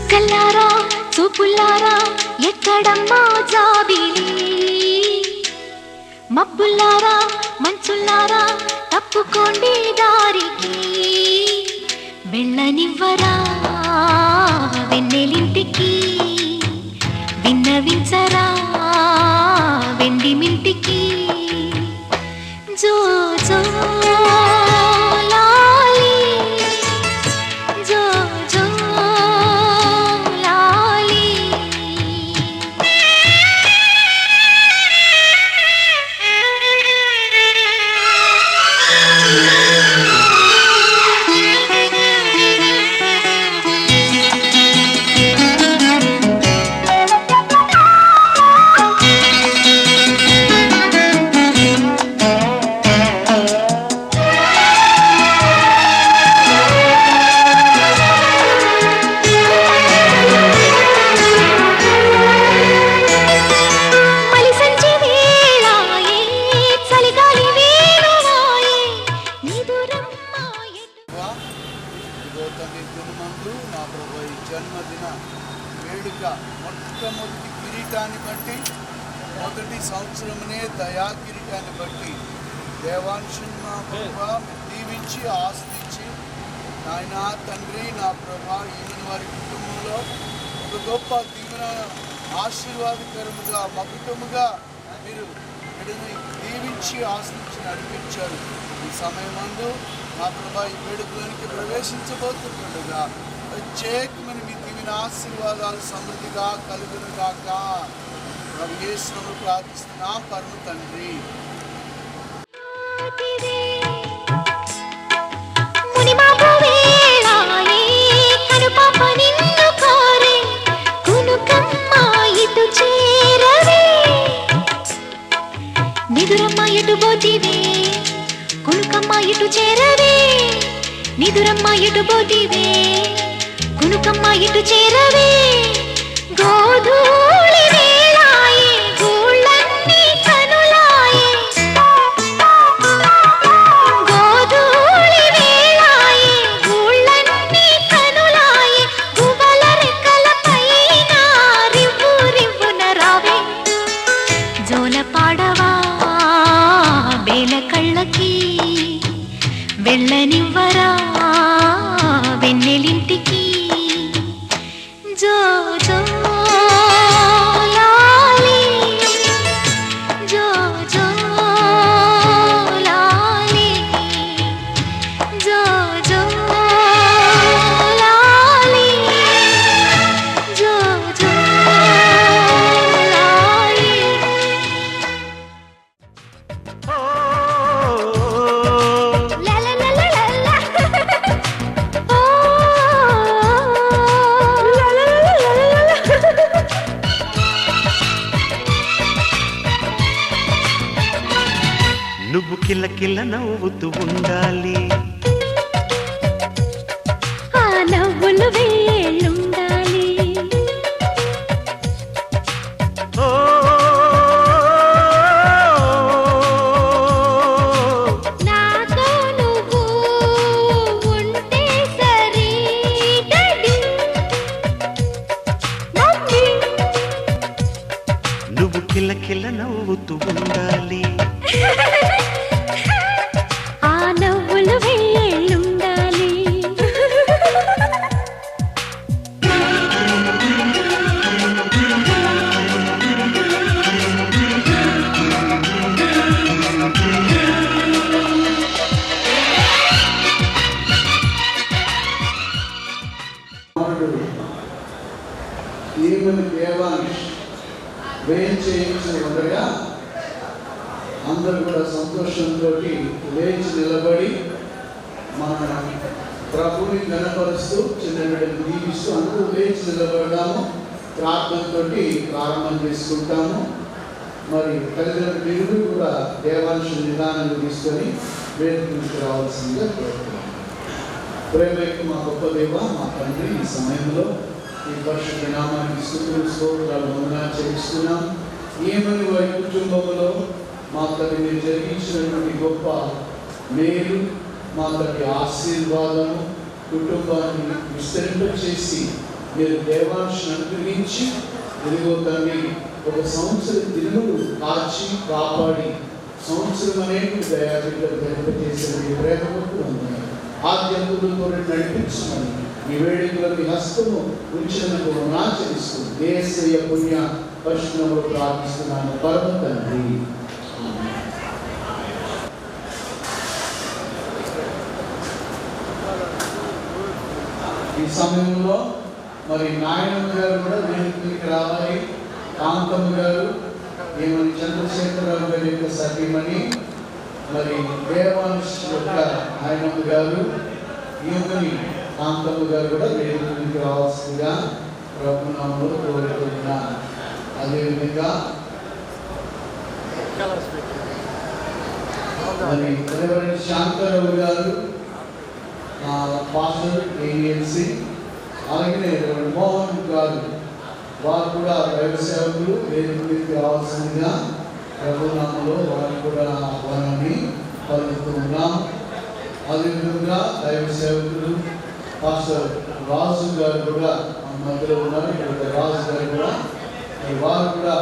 చుక్కల్లారా చూపుల్లారా ఎక్కడమ్మా జాబిలి, మబ్బుల్లారా మంచుల్లారా తప్పుకోండి దారికి, వెళ్ళనివ్వరా వెన్నెలింటికి, విన్నవించరా వెండి మింటికి. జో జో లాలి జో జో లాలి. జన్మదిన వేడుక మొట్టమొదటి కిరీటాన్ని బట్టి, మొదటి సంవత్సరమునే దయా కిరీటాన్ని బట్టి దేవాంశుని మా ప్రభా దీవించి ఆస్తించి, నాయన తండ్రి నా ప్రభా ఈయన వారి కుటుంబంలో ఒక గొప్ప దీవెన ఆశీర్వాదకరముగా మకుటముగా మీరు వీడిని దీవించి ఆస్తించి నడిపించారు. ఈ సమయమందు నా ప్రభా ఈ వేడుకలోనికి ప్రవేశించబోతుండగా ప్రత్యేకమైన మీ దీవెన ఆశీర్వాదాలు సమృద్ధిగా కలుగునుగాక. యేసును ప్రార్థిస్తున్నా పరమ తండ్రి. నిదురమ్మ ఎటు పోతివే కునుకమ్మ ఇటు చేరవే, నిదురమ్మ ఎటు పోతివే కునుకమ్మ ఇటు చేరవే. గోధూళి వేళాయే గూళ్ళన్నీ కనులాయే, గోధూళి వేళాయే గూళ్ళన్నీ కనులాయే. గువ్వల రెక్కల పైన రివ్వు రివ్వున రావే, జోల పాడవా బేల కళ్ళకి, వెళ్ళనివ్వరా వెన్నెలింటికి. జో జో లాలి జో జో లాలి జో జో లాలి జో జో లాలి. నువ్వు కిల్ల కిల్ల నవ్వుతూ ఉండాలి, ఆ నవ్వులు వేళ్ళుండాలి. నాతో నువ్వు ఉంటే సరి డాడీ మమ్మీ. నువ్వు కిల్ల కిల్ల నవ్వుతూ ఉండాలి, ఆ నవ్వులు వేళ్ళుండాలి. ఈమెను దేవాంశ్ వేయించి ఉండగా అందరూ కూడా సంతోషంతో లేచి నిలబడి మన ప్రభుని గణపరుస్తూ చిన్న బిడ్డను దీవిస్తూ అందరూ లేచి నిలబడ్డాము. ప్రార్థనతో ప్రారంభం చేసుకుంటాము. మరి తల్లిదండ్రులు మీరు కూడా దేవాంశ నిదానం తీసుకొని వేదికకు రావాల్సిందిగా కోరుతున్నాము. ప్రేమకు మా గొప్ప దేవ, మా తండ్రి, ఈ సమయంలో ఈ పరిశుద్ధ నామానికి స్తోత్రాలు వందనాలు చెల్లిస్తున్నాం. ఏమని వారి కుటుంబంలో మా తల్లి మీరు జరిగించినటువంటి గొప్ప మేలు, మా తల్లి ఆశీర్వాదము కుటుంబాన్ని విస్తరింపచేసి మీరు దేవాంశను అనుగ్రహించి ఇదిగో తండ్రి ఒక సంవత్సరం తిరుగుడు కాచి కాపాడి సంవత్సరం అనేది దయాబిడ్డలు తెలియజేసిన మీ ప్రేమకు ఉన్నాయి. ఆద్యంతులతో నడిపించమని ఈ వేడుకలో మీ హస్తము ఉంచినందుకు ఆచరిస్తుంది. యేసయ్య పుణ్య పరిశుద్ధములో ప్రార్థిస్తున్నాను పరమ తండ్రి. ఈ సమయంలో మరి నాయనమ్మ గారు కూడా వేదికకి రావాలి. కాంతమ్మ గారు ఏమని చంద్రశేఖరరావు గారి యొక్క సతీమణి మరి దేవాంశ్ యొక్క నాయనమ్మ గారు ఈమెని కాంతమ్మ గారు కూడా వేదికకి రావాల్సిందిగా ప్రభునామంలో కోరుతున్నా. అదేవిధంగా మరి రెవరెండ్ శాంతారావు గారు పాస్టర్ ఏఎన్సి, అలాగే మోహన్ గారు వారు కూడా దైవ సేవకులు వేదికకి రావాల్సిందిగా ప్రభునామంలో వారు కూడా ఆహ్వానాన్ని పలుకుతున్నాం. అదేవిధంగా దైవ సేవకులు పాస్టర్ రాజు గారు కూడా మన మధ్యలో ఉన్నారు. ఇక్కడ రాజు గారు కూడా వారు కూడా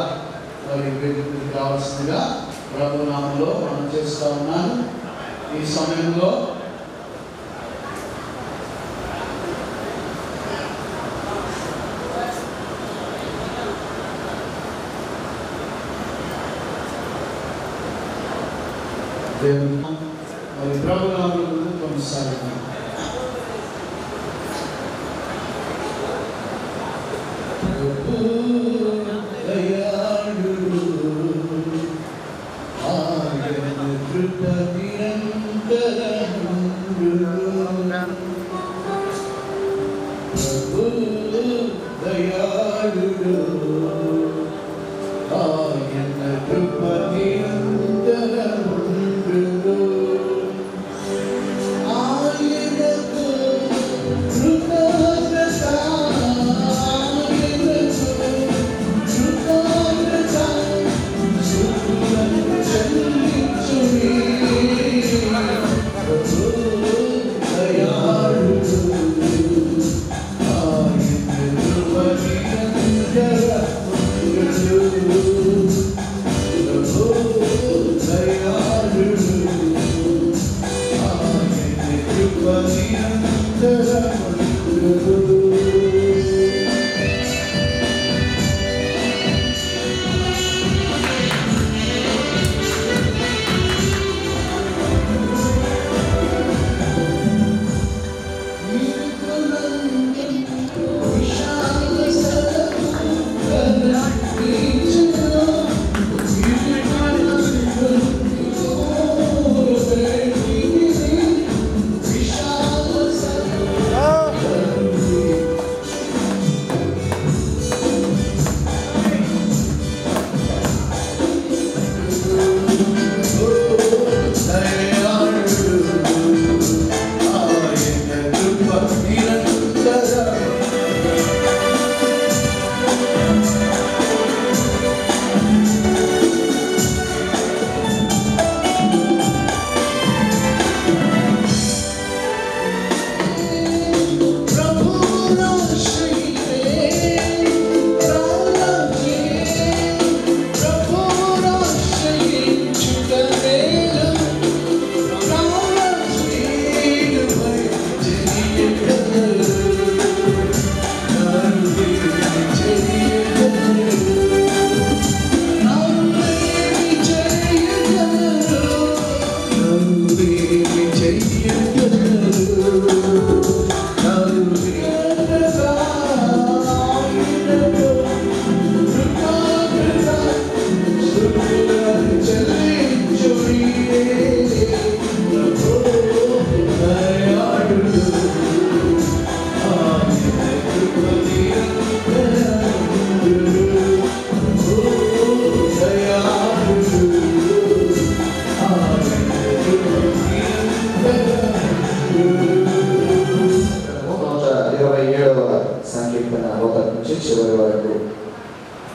మరి వేదికకి రావాల్సిందిగా ప్రభునామంలో మనం చేస్తూ ఉన్నాను. ఈ సమయంలో మరి ప్రభునామంలో ముందు కొనసాగుతాం.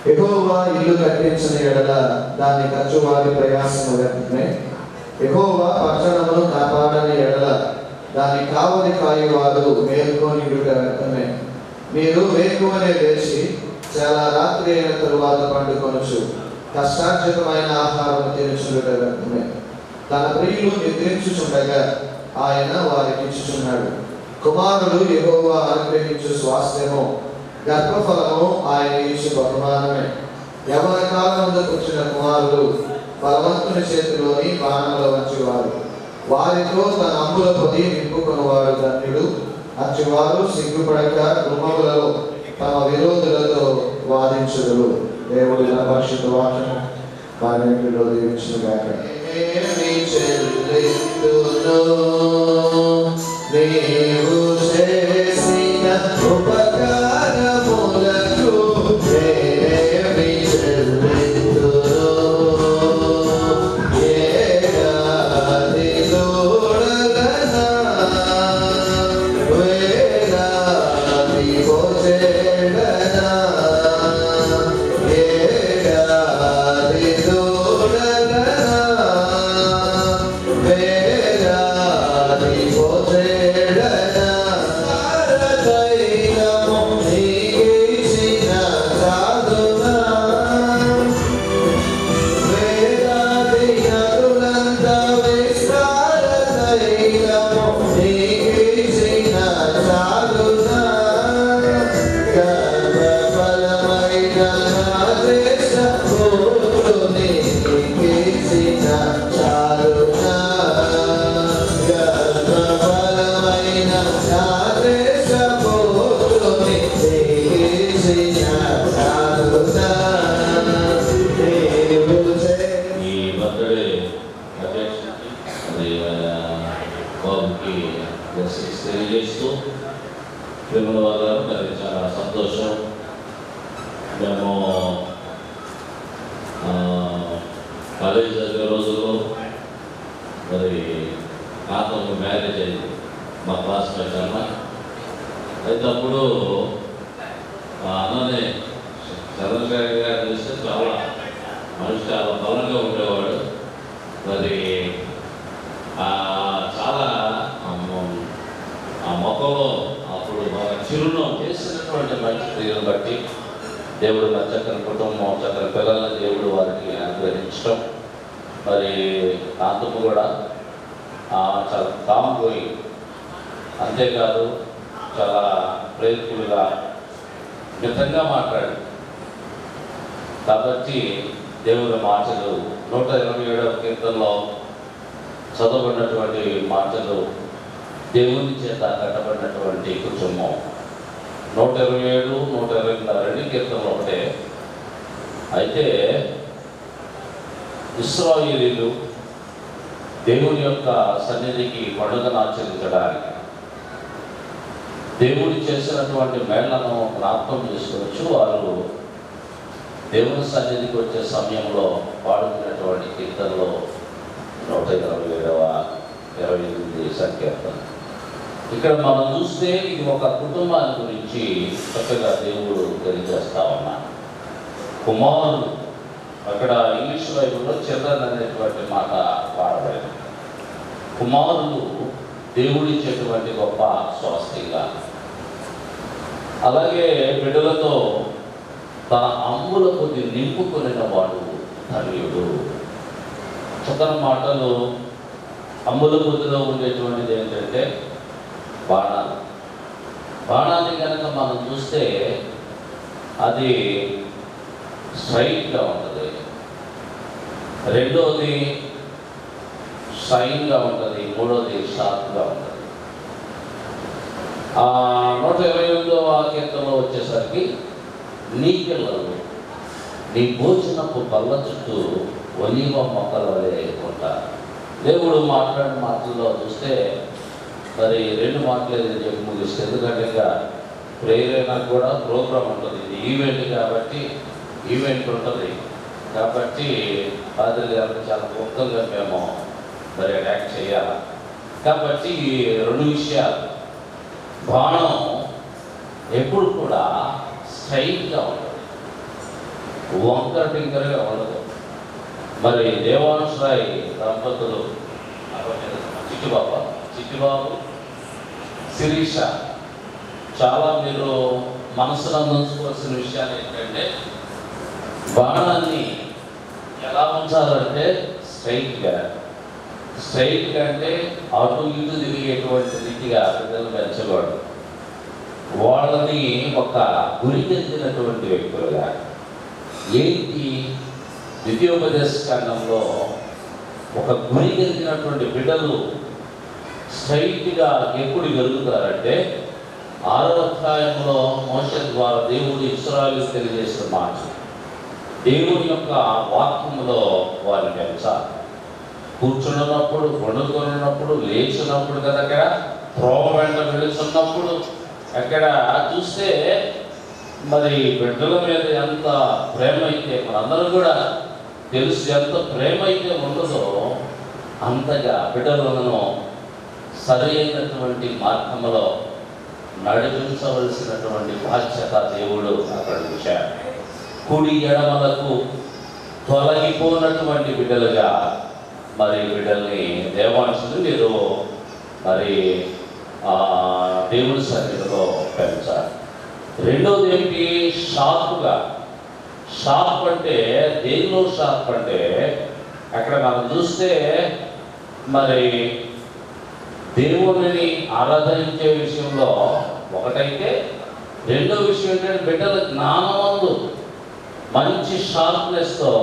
యెహోవా ఇల్లు కట్టించిన ఎడల దాని ఖర్చు వారి ప్రయాసము వ్యర్థమే. యెహోవా పట్టణమును కాపాడని ఎడల దాని కావలి కాయువారు మేల్కొని వ్యర్థమే. మీరు వేకువనే లేచి చాలా రాత్రి అయిన తరువాత పండుకొనొచ్చు కష్టార్జితమైన ఆహారం తినుచుండుట వ్యర్థమే. తన ప్రియులు నిద్రించుచుండగా ఆయన వారికి ఇచ్చుచున్నాడు. కుమారుడు యెహోవా అనుగ్రహించు స్వాస్థ్యము, గర్భఫలము ఆయన ఇచ్చు బహుమానమే. యవన కాలమందు పుట్టిన కుమారుడు బలవంతుని చేతిలోని బాణముల వంచివారు. వారితో తన అమ్ముల పొది నింపుకున్నవాడు ధన్యుడు. అచ్చివారు సిగ్గుపడక గృహములలో తమ విరోధులతో వాదించుదురు. దేవుడి పరిశుద్ధ వాక్యము వారిలో దీవించుగాక. నీవు చేసిన ఉపకారములకు ఏమి చెల్లింతును? ఏడాది దూడలనా వేలాది పోచెడనా ఏడాది దూడలనా వేలాది పోచెడనా భారతైనము నీకిచ్చిన సాధునా వేలాది నదులంత విస్తారతైనము నీకిచ్చిన సాధునా గర్భఫలమైన నా దేశ పుత్రుని నీకిచ్చిన చాలునా గర్భఫలమైన నా దేశ పుత్రుని నీకిచ్చిన చాలునా దేవుడు ఈ బర్త్డే అధ్యక్షుడికి అది బాబుకి బ్లెస్సింగ్స్ తెలియజేస్తూ ప్రేమల వల్ల మరి చాలా సంతోషం. మేము కాలేజీ చదివే రోజుల్లో మరి నాకు ఒక మ్యారేజ్ అయింది మా క్లాస్మేట్ అన్న. అయితే అప్పుడు ఆ అన్ననే చంద్రశేఖర్ గారు చూస్తే చాలా మనిషి చాలా బలంగా ఉండేవాడు. మరి చాలా ఆ మొక్కలో అప్పుడు బాగా చిరునవ్వు చేసినటువంటి మంచి క్రియలు బట్టి దేవుడు నా చక్కని కుటుంబం చక్కని పిల్లల్ని దేవుడు వారికి అనుగ్రహించడం. మరి కాంతము కూడా చాలా కామ్ గోయింగ్, అంతేకాదు చాలా ప్రేరితులుగా మితంగా మాట్లాడు. కాబట్టి దేవుని మాటలు 127వ కీర్తనలో చదవబడినటువంటి మాటలు దేవుని చేత కట్టబడినటువంటి కుటుంబం. 127, 122 కీర్తనలు ఒకటే. అయితే ఇశ్రాయేలీయులు దేవుని యొక్క సన్నిధికి పండుగను ఆచరించడానికి దేవుడు చేసినటువంటి మేళ్లను జ్ఞాపకం చేసుకోవచ్చు. వారు దేవుని సన్నిధికి వచ్చే సమయంలో పాడుతున్నటువంటి కీర్తనలో 127వ 28 సంకీర్తన. ఇక్కడ మనం చూస్తే ఇది ఒక కుటుంబాన్ని గురించి చక్కగా దేవుడు తెలియజేస్తా ఉన్నాడు. కుమారుడు, అక్కడ ఇంగ్లీష్ బైబిల్లో చిల్డ్రన్ అనేటువంటి మాట వాడబడింది. కుమారులు దేవుడిచ్చేటువంటి గొప్ప స్వాస్థ్యంగా, అలాగే బిడ్డలతో తన అమ్ముల కొద్ది నింపుకొనిన వాడు ధన్యుడు. చక్కని మాటలు. అమ్ముల కొద్దిలో ఉండేటువంటిది ఏంటంటే బాణాలు. బాణాన్ని కనుక మనం చూస్తే అది స్ట్రైట్గా ఉంటుంది, రెండోది షైన్గా ఉంటుంది, మూడోది షార్ప్గా ఉంటుంది. 128వ కీర్తనలో వచ్చేసరికి నీ పిల్లలు నీ భోజనపు బల్ల చుట్టూ ఒలీవ మొక్కల వలె ఉంటారు. దేవుడు మాట్లాడిన మాటల్లో చూస్తే మరి 2 మాటలు చెప్పి ముగిస్తే, ఎందుకంటే ఇంకా ప్రేయర్ అయినా కూడా ప్రోగ్రామ్ ఉంటుంది. ఇది ఈవెంట్ కాబట్టి ఈవెంట్ ఉంటుంది కాబట్టి పాదరి గారికి చాలా క్లుప్తంగా మేము మరి యాక్ట్ చేయాలి. కాబట్టి 2 విషయాలు. బాణం ఎప్పుడు కూడా స్ట్రైట్గా ఉంటుంది, వంకర టింకరగా ఉండదు. మరి దేవానుశ్రాయి దంపతులు చిట్టుబాబు శిరీష చాలా మీరు మనసులో ఉంచుకోవాల్సిన విషయాలు ఏంటంటే, బాణాన్ని ఎలా ఉంచాలంటే స్ట్రైట్గా అంటే అటు ఇటు తిరిగేటువంటి రీతిగా పిల్లలు పెంచకూడదు. వాళ్ళని ఒక గురికెత్తినటువంటి వ్యక్తులుగా, ఏంటి ద్వితీయోపదేశ కాండంలో ఒక గురికెత్తినటువంటి బిడ్డలు స్ట్రైట్గా ఎప్పుడు పెరుగుతారంటే, 6వ అధ్యాయంలో మోషే ద్వారా దేవుడు ఇశ్రాయేలుకు తెలియజేసిన మాట, దేవుని యొక్క వాక్యములో వారిని పెంచాలి. కూర్చున్నప్పుడు, వండుకున్నప్పుడు, లేచినప్పుడు కదా, అక్కడ త్రోవ వెంట వెళుతున్నప్పుడు అక్కడ చూస్తే మరి బిడ్డల మీద ఎంత ప్రేమ అయితే, మనందరూ కూడా తెలుసు, ఎంత ప్రేమ అయితే ఉండదో అంతగా బిడ్డలను సరైనటువంటి మార్గంలో నడిపించవలసినటువంటి బాధ్యత దేవుడు అక్కడ ఉంచాడు. కుడి ఎడమలకు తొలగిపోయినటువంటి బిడ్డలుగా మరి బిడ్డల్ని దేవాంశులు మీరు మరి దేవుడి సన్నిధిలో పెంచాలి. రెండోది ఏంటి? షార్ప్ అంటే దేనిలో షార్ప్ అంటే, అక్కడ మనం చూస్తే మరి దేవుడిని ఆరాధించే విషయంలో ఒకటైతే, రెండో విషయం ఏంటంటే బిడ్డల జ్ఞానమందు మంచి షార్ప్నెస్తో,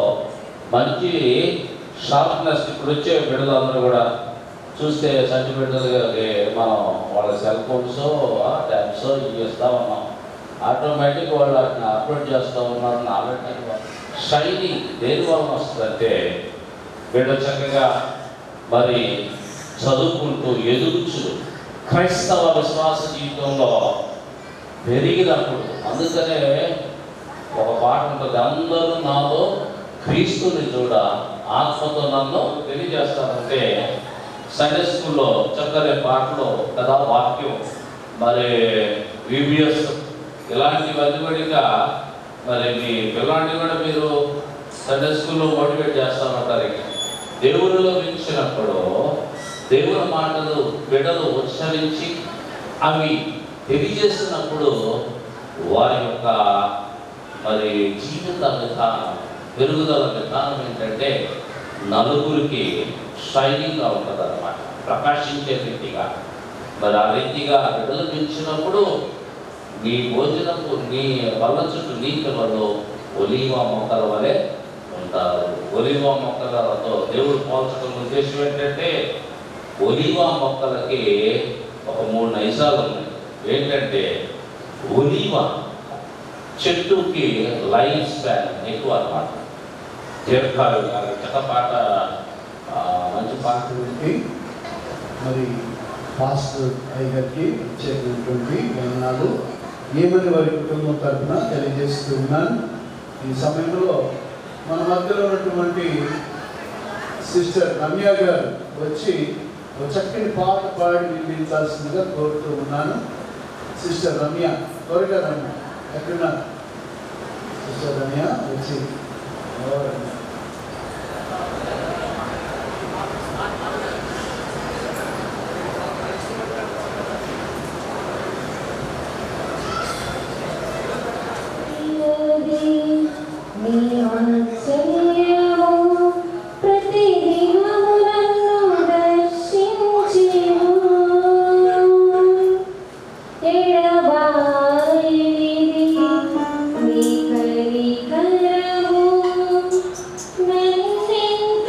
ఇప్పుడు వచ్చే బిడ్డలందరూ కూడా చూస్తే సంచి బిడ్డలుగా మనం వాళ్ళ సెల్ ఫోన్స్ ట్యాబ్స్ చేస్తూ ఉన్నాం. ఆటోమేటిక్ వాళ్ళు వాటిని అప్లోడ్ చేస్తూ ఉన్నారు. నాలెడ్జ్ షైనింగ్ దేని వలన వస్తుందంటే, బిడ్డ చక్కగా మరి చదువుకుంటూ ఎదుగుచు క్రైస్తవ విశ్వాస జీవితంలో పెరిగినప్పుడు. అందుకనే ఒక పాట ఉంటుంది, అందరూ నాలో క్రీస్తుని చూడ ఆత్మతో నన్ను తెలియజేస్తానంటే, సండే స్కూల్లో చక్కని పాటలో కదా వాక్యం, మరి VBS ఇలాంటివన్నీ కూడా మరి మీ పిల్లాన్ని కూడా మీరు సండే స్కూల్లో మోటివేట్ చేస్తామంటారు. దేవునిలో పెంచినప్పుడు దేవుని మాటలు బిడ్డలు ఉచ్చరించి అవి తెలియజేసినప్పుడు వారి యొక్క మరి జీవిత విధానం, పెరుగుదల విధానం ఏంటంటే నలుగురికి షైనింగ్గా ఉంటుంది అన్నమాట, ప్రకాశించే రీతిగా. మరి ఆ రీతిగా బిడ్డలు పెంచినప్పుడు నీ భోజనపు నీ వల్ల చుట్టూ నీ పిల్లలు ఒలీవ మొక్కల వలె ఉంటారు. ఒలీవ మొక్కలతో దేవుడు పోల్చడం ఉద్దేశం ఏంటంటే, ఒలీవ మొక్కలకి ఒక 3 నైజాలు ఉన్నాయి. ఏంటంటే, ఒలీవ చెట్టుకి లైఫ్ స్పాన్ ఎక్కువ అన్నమాట, దీర్ఘాలు. చక్క పాట, మంచి పాట మరి పాస్టర్ అయ్యగారికి ఇచ్చేటటువంటి వందనాలు ఏమని వారి కుటుంబం తరఫున తెలియజేస్తూ ఉన్నాను. ఈ సమయంలో మన మధ్యలో ఉన్నటువంటి సిస్టర్ రమ్య గారు వచ్చి ఒక చక్కని పాట పాడి వినిపించాల్సిందిగా కోరుతూ ఉన్నాను. సిస్టర్ రమ్య, త్వరగా రమ్య, ఎక్కడున్నారు? సిస్టర్ రమ్య వచ్చి నన్నెంత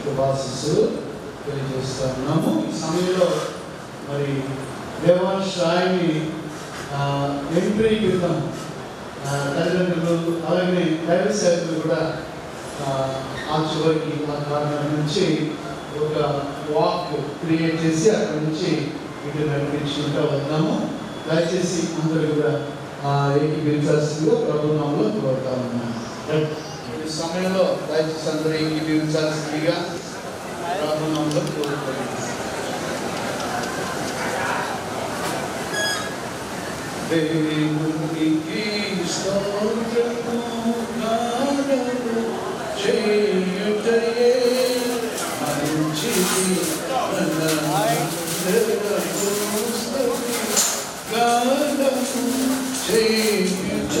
శుభాశీస్సులు తెలియజేస్తా ఉన్నాము. ఈ సమయంలో మరి దేవాంశ్ రాయ్ని ఎంట్రీ క్రితం తల్లిదండ్రులు అలాగే దైవ సేవకులు కూడా ఆ చివరికి ఆ కారణం నుంచి ఒక వాక్ క్రియేట్ చేసి అక్కడి నుంచి ఇటు నడిపించుకుంటూ వద్దాము. దయచేసి అందరూ కూడా ఏకీభవించాల్సిందిగా ప్రభుత్వంలో కోరుతా ఉన్నాను. ఈ సమయంలో దయచేసి అందరూ ఏకీభవించాల్సిందిగా ప్రభుత్వంలో కోరుతున్నాను. దేవునికి స్తోత్రము గానము చేయుటయే మంచిది గానము చేయుట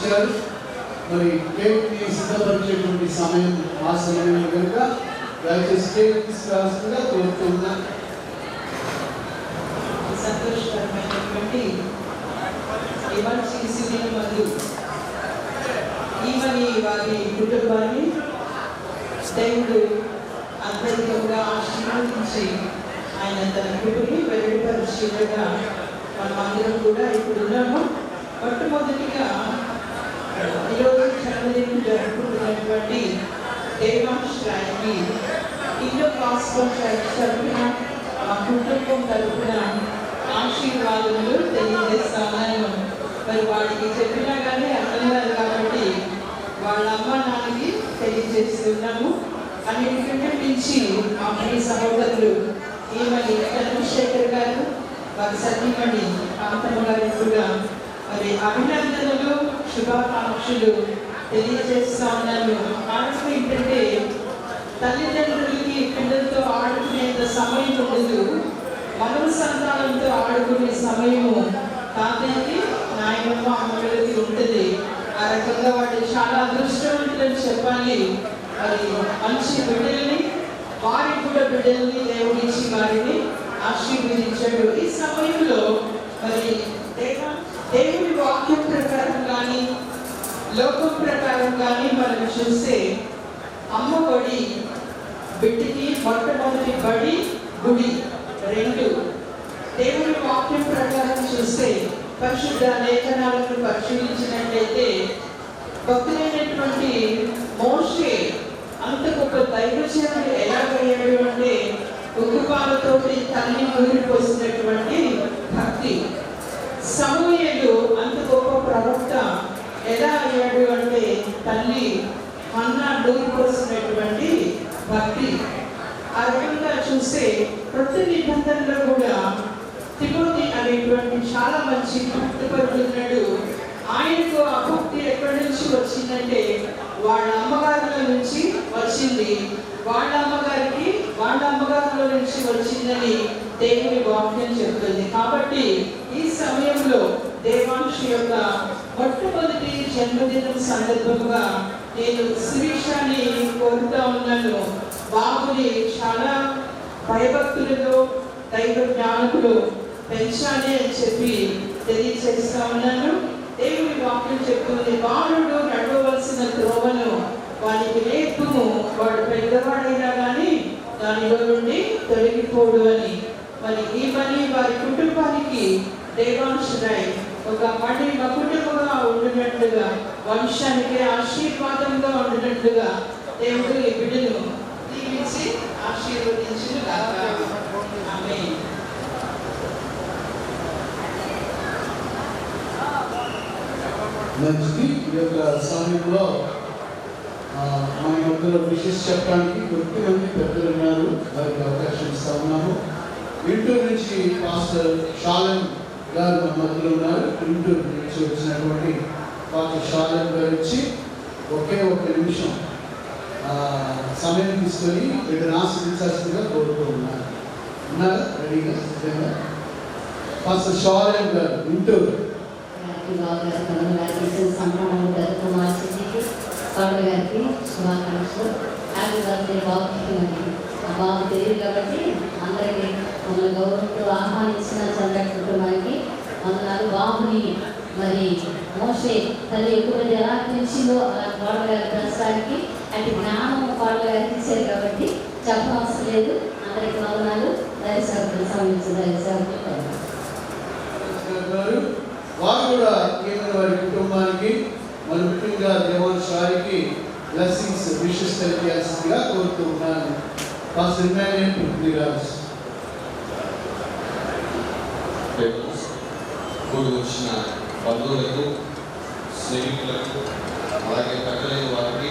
ఇచ్చారు. మరి కేక్ని సిద్ధపరిచేటువంటి సమయం ఆసనమైన కనుక దయచేసి కేక్ తీసుకురావాల్సిందిగా కోరుతున్నాను. సంతోషకరమైనటువంటి ఎమర్జెన్సీ మందు ఈమెని వారి కుటుంబాన్ని దేవుడు అత్యధికంగా ఆశీర్వదించి ఆయన తన కృపని వెలువరిచేయగా మనమందరం కూడా ఇప్పుడు ఉన్నాము. మొట్టమొదటిగా ఈరోజు జన్మదినం జరుపుకుంటున్నటువంటి దేవాంశ్ రాయ్కి ఇండో గాస్పెల్ చర్చ్ తరపున మా కుటుంబం తరపున ఆశీర్వాదములు తెలియజేస్తాను. మరి వాడికి చెప్పినా కానీ అర్థం కాదు కాబట్టి వాళ్ళ అమ్మ నాన్నకి తెలియజేస్తున్నాము. అన్నిటికంటే మించి మా ప్రియ సహోదరులు ఈమెని చంద్రశేఖర్ గారు వారి సతీమణి కాంతమ్మ గారి కూడా మరి అభినందనలు శుభాకాంక్షలు తెలియజేస్తా ఉన్నాను. కారణం ఏంటంటే తల్లిదండ్రులకి పిల్లలతో ఆడుకునేంత సమయం ఉండదు, మనవ సంతానంతో ఆడుకునే సమయము తాతయ్యకి నాయనమ్మ అమ్మగారికి ఉంటుంది. ఆ రకంగా వాళ్ళు చాలా అదృష్టవంతులని చెప్పాలి. మరి మంచి బిడ్డల్ని వారికి కూడా బిడ్డల్ని దేవుడిచ్చి వారిని ఆశీర్వదించాడు. ఈ సమయంలో మరి దేవుడి వాక్యం ప్రకారం కానీ లోకం ప్రకారం కానీ మనం చూస్తే అమ్మ ఒడి బిడ్డకి మొట్టమొదటి బడి గుడి రెండు. దేవుడి వాక్యం ప్రకారం చూస్తే పరిశుద్ధ లేఖనాలను పరిశీలించినట్లయితే భక్తులైనటువంటి మోషే అంత గొప్ప దైవజనుడు ఎలాగయ్యాడు అంటే ఉక్కుపాలతో తల్లి నూరిపోసినటువంటి భక్తి. సమూయేలు అంత గొప్ప ప్రవక్త ఎలా అయ్యాడు అంటే తల్లి హన్నా నూరిపోసినటువంటి భక్తి. ఆ రకంగా చూస్తే ప్రతి నిబంధనలో కూడా తిమోతి అనేటువంటి చాలా మంచి భక్తిపరుడు ఉన్నాడు. ఆయనకు ఆ భక్తి ఎక్కడి నుంచి వచ్చిందంటే వాళ్ళ అమ్మగారుల నుంచి వచ్చింది. వాళ్ళ అమ్మగారికి వాళ్ళ అమ్మగారుల నుంచి వచ్చిందని దేవుని వాక్యం చెప్తుంది. కాబట్టి ఈ సమయంలో దేవాంశ్ యొక్క మొట్టమొదటి జన్మదినం సందర్భంగా నేను శిరీషాన్ని కోరుతా ఉన్నాను. బాబుని చాలా భయభక్తులతో దైవ జ్ఞానంలో పెంచాలి అని చెప్పి తెలియజేస్తా ఉన్నాను. దేవుని వాక్యం చెప్తుంది, బాలుడు నడవవలసిన త్రోవను వానికి నేర్పుము, వాడు పెద్దవాడైనా కానీ దానిలో నుండి తొలగిపోడు అని. మరి ఈ పని వారి కుటుంబానికి దేవాంశ్ రాయ్ ఒక మడిమ కుటుంబంగా ఉండినట్లుగా, వంశానికి ఆశీర్వాదంగా ఉండినట్లుగా దేవుడు ఈ బిడ్డను దీవించి ఆశీర్వదించిన ఆమేన్. మంచిది. ఈ యొక్క సమయంలో మన మధ్యలో విషెస్ చెప్పడానికి కొద్దిమంది పెద్దలు ఉన్నారు, వారికి అవకాశం ఇస్తా ఉన్నాము. గుంటూరు నుంచి పాస్టర్ షాలెం గారు మన మధ్యలో ఉన్నారు. గుంటూరు నుంచి వచ్చినటువంటి పాస్టర్ షాలెం గారు వచ్చి ఒకే ఒక నిమిషం సమయం తీసుకొని వీటిని ఆశ్రయించాల్సిందిగా కోరుతూ ఉన్నారు. రెడీగా సిద్ధంగా పాస్టర్ షాలెం గారు గుంటూరు. గారికి శుభాకాంక్షలు. హ్యాపీ బర్త్డే బాబుకి. బాబు తెలియదు కాబట్టి అందరికీ మమ్మల్ని గౌరవంతో ఆహ్వానించిన చంద్ర కుటుంబానికి వందనాలు. బాబుని మరి మోషే తల్లి ఎక్కువ ఎలా పెంచిందో అలా కోడల గారి ప్రస్తుతానికి అంటే జ్ఞానం కోడల గారికి ఇచ్చారు కాబట్టి చెప్పవలసిన లేదు. అందరికీ వందనాలు. దయచేసి సంబంధించిన వారు కూడా వారి కుటుంబానికి మరి ముఖ్యంగా దేవాంశ్ రాయ్కి బ్లెస్సింగ్స్ విషెస్ తెలియజేయాల్సిందిగా కోరుతూ ఉన్నాను. కూడి వచ్చిన బంధువులకు, స్నేహితులకు, అలాగే పెద్దలైన వారికి,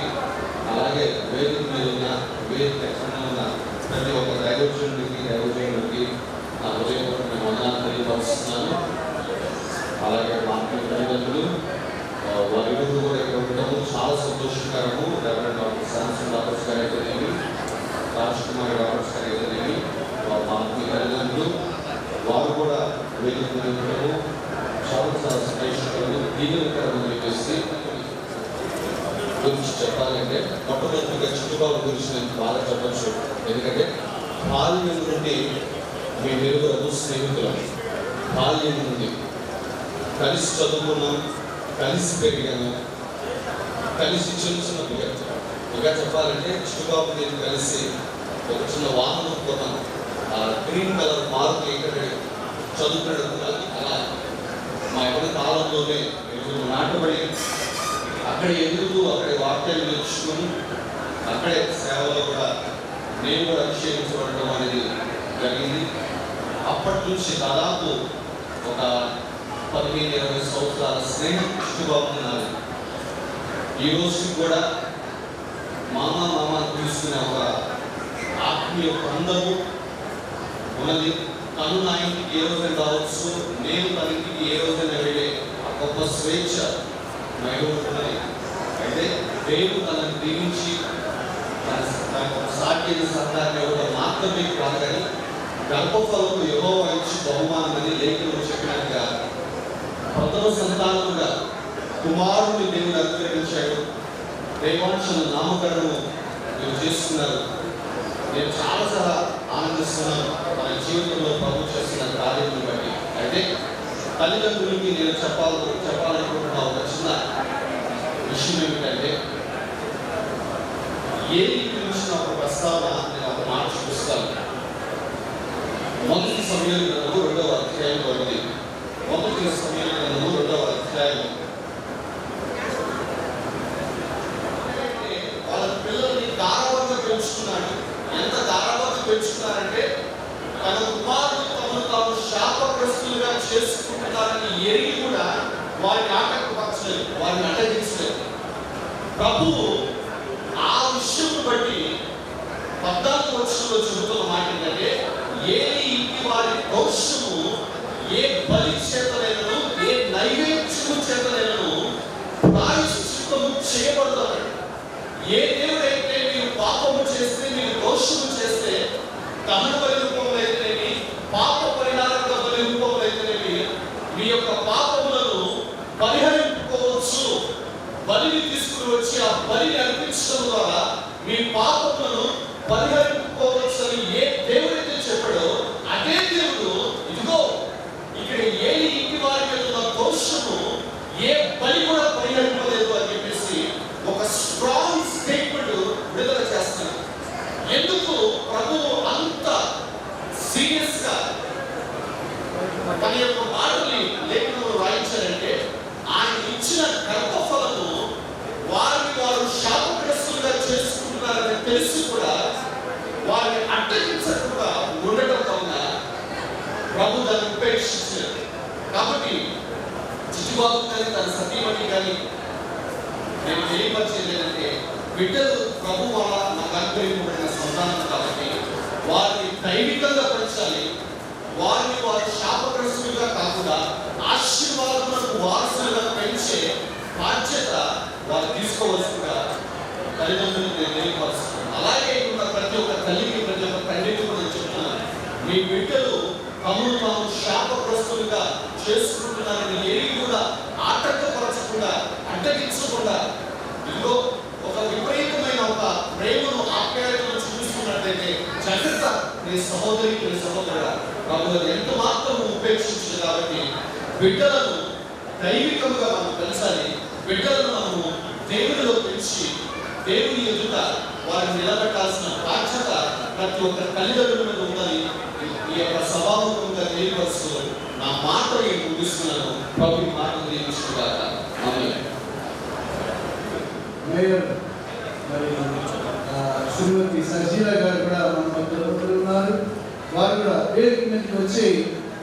అలాగే వేదిక మీద ఉన్న వేదిక ఉన్న ప్రతి ఒక్క దైవజనుడికి నా హృదయపూర్వక వందనాలు తెలియపరుస్తున్నాను. అలాగే మా తల్లిదండ్రులు వారిద్దరూ కూడా ఇక్కడ ఉండటము చాలా సంతోషకరము. రెవరెండ్ డాక్టర్ శాంసన్ రాబర్ట్స్ గారు అయితేనేమి, రాజ్ కుమార్ రాబర్ట్స్ గారు అయితేనేమి, మా తల్లిదండ్రులు వారు కూడా వేదిక మీద ఉండటము చాలా చాలా సంతోషకరము, దీనికరము చెప్పేసి గురించి చెప్పాలంటే మొట్టమొదటిగా చిట్టుబాబు గురించి నేను బాగా చెప్పచ్చు. ఎందుకంటే బాల్యం నుండి మీ నలుగురు స్నేహితులం, బాల్యం నుండి కలిసి చదువుకున్నాం, కలిసి పెరిగాను, కలిసి చిన్న చిన్న పెరిగాను. ఇంకా చెప్పాలంటే చిట్టుబాబు నేను కలిసి ఒక చిన్న వాహనం కొన్నాను. ఆ గ్రీన్ కలర్ మార్క్ ఇక్కడ చదువుకునేటప్పుడు అలా మా యొక్క కాలంలోనే నాటబడి అక్కడ ఎదుగుతూ అక్కడే వాక్యాలు నేర్చుకుని అక్కడే సేవలో కూడా నేను కూడా అభిషేకించబడటం అనేది జరిగింది. అప్పటి నుంచి దాదాపు ఒక 15-20 సంవత్సరాల స్నేహం చిట్టుబాబు నాది. ఈ రోజుకి కూడా మామ తీసుకునే ఒక ఆత్మీయ బంధము ఉన్నది. తను నా ఇంటికి ఏ రోజైనా రావచ్చు, నేను తన ఇంటికి ఏ రోజైనా వెళ్ళే ఆ గొప్ప స్వేచ్ఛ ఉన్నది. అయితే దేవుడు తనని దీవించి తన సాధ్యత సహకారం ఇవ్వడం మాత్రమే కాదు, కానీ గర్భఫలకు యెహోవా ఇచ్చి బహుమానం అని లేఖనం చెప్పినట్టుగా ప్రథమ సంతానముగా కుమారుని దేవుడు అనుగ్రహించాడు. దేవాంశన నామకరణము మీరు చేసుకున్నారు. నేను చాలా ఆనందిస్తున్నాను మన జీవితంలో ప్రభు చేస్తున్న కార్యాలను బట్టి. అయితే తల్లిదండ్రులకి నేను చెప్పాలనుకుంటున్న ఒక చిన్న విషయం ఏమిటంటే, ఏది గురించిన ఒక ప్రస్తావన నేను ఒక మాట చూపిస్తాను. మొదటి సమయాల గ్రంథము 2వ అధ్యాయంలో ఉంది. మొదటి సమయాల గ్రంథము 2వ అధ్యాయం. వాళ్ళ పిల్లల్ని గారాబంగా పెంచుకున్నాడు. ఎంత గారాబంగా పెంచుకున్నారంటే తన కుమారుడు తమను తాము శాపగ్రస్తులుగా చేసుకుంటున్నారని ఎరిగి కూడా వారిని ఆటంకపరచలేదు, వారిని అడ్డగించలేదు. ప్రభువు ఆ విషయం బట్టి 14వ వచనంలో చెబుతున్న మాట ఏంటంటే, ఏలి ఇంటి వారి దోషము ఏ బలి చేతనైనను ఏ నైవేద్యము చేతనైనను ప్రాయశ్చిత్తము చేయబడతాడు. ఏ దేవుడైతే మీరు పాపము చేస్తే, మీరు దోషము చేస్తే, దహన బలి రూపంలో అయితేనేమి, పాప పరిహారక బలి రూపంలో అయితేనేమి మీ యొక్క పాపములను పరిహరించుకోవచ్చు. బలిని తీసుకుని వచ్చి ఆ బలిని అర్పించడం ద్వారా మీ పాపములను పరిహరించుకోవచ్చు అని ఏ దేవుడైతే చెప్పాడో అదే దేవుడు ఇదిగో ఇక్కడ ఏలి ఇంటి వారి మీద ఉన్న దోషము ఏ బలి కూడా పరిహరింపలేదు అని చెప్పేసి ఒక స్ట్రాంగ్ స్టేట్మెంట్ విడుదల చేస్తున్నాడు. ఎందుకు ప్రభువు అంత సీరియస్ గా తన యొక్క మాటల్ని లేఖనంలో రాయించారంటే, ఆయన ఇచ్చిన గర్భఫలము వారిని వారు శాపగ్రస్తులుగా చేసుకుంటున్నారని తెలిసి కూడా వారిని అడ్డగించకుండా ఉండటం వలన ప్రభు దాన్ని ఉపేక్షించారు. కాబట్టి చిట్టుబాబు కానీ తన సతీమణి కానీ నేను తెలియపరిచేది ఏంటంటే, బిడ్డలు ప్రభు వల్ల నాకు అనుగ్రహింపబడిన సంతానం కాబట్టి వారిని దైవికంగా పెంచాలి. వారిని వారి శాపగ్రస్తులుగా కాకుండా ఆశీర్వాదములకు వారసులుగా పెంచే బాధ్యత వారు తీసుకోవాల్సిందిగా తల్లిదండ్రులకు నేను తెలియపరుస్తున్నాను. అలాగే ఉన్న ప్రతి ఒక్క తల్లికి, ప్రతి ఒక్క తండ్రికి కూడా చెప్తున్నాను, మీ బిడ్డలు తమను తాము శాపగ్రస్తులుగా చేసుకుంటున్నారని ఎరిగి కూడా ఆటంకపరచకుండా, అడ్డగించకుండా, ఇదిగో ఒక విపరీతమైన ఒక ప్రేమను, ఆప్యాయతను చూపిస్తున్నట్లయితే జాగ్రత్త నీ సహోదరి, నీ సహోదరుడా, ప్రభువు ఎంత మాత్రం ఉపేక్షించదు. కాబట్టి బిడ్డలను దైవికంగా మనం పెంచాలి. బిడ్డలను మనము దేవునిలో పెంచి దేవుని ఎదుట వారిని నిలబెట్టాల్సిన బాధ్యత ప్రతి ఒక్క తల్లిదండ్రుల మీద ఉందని ఈ యొక్క సభాముఖంగా తెలియపరుస్తూ నా మాటలు ముగిస్తున్నాను. ప్రభు మాటలు దీవించుగాక. ఆమేన్. మేయర్ మరి శ్రీమతి సజీలా గారు కూడా మన మధ్యలో ఉన్నారు. వారు కూడా వేదిక మీదకి వచ్చి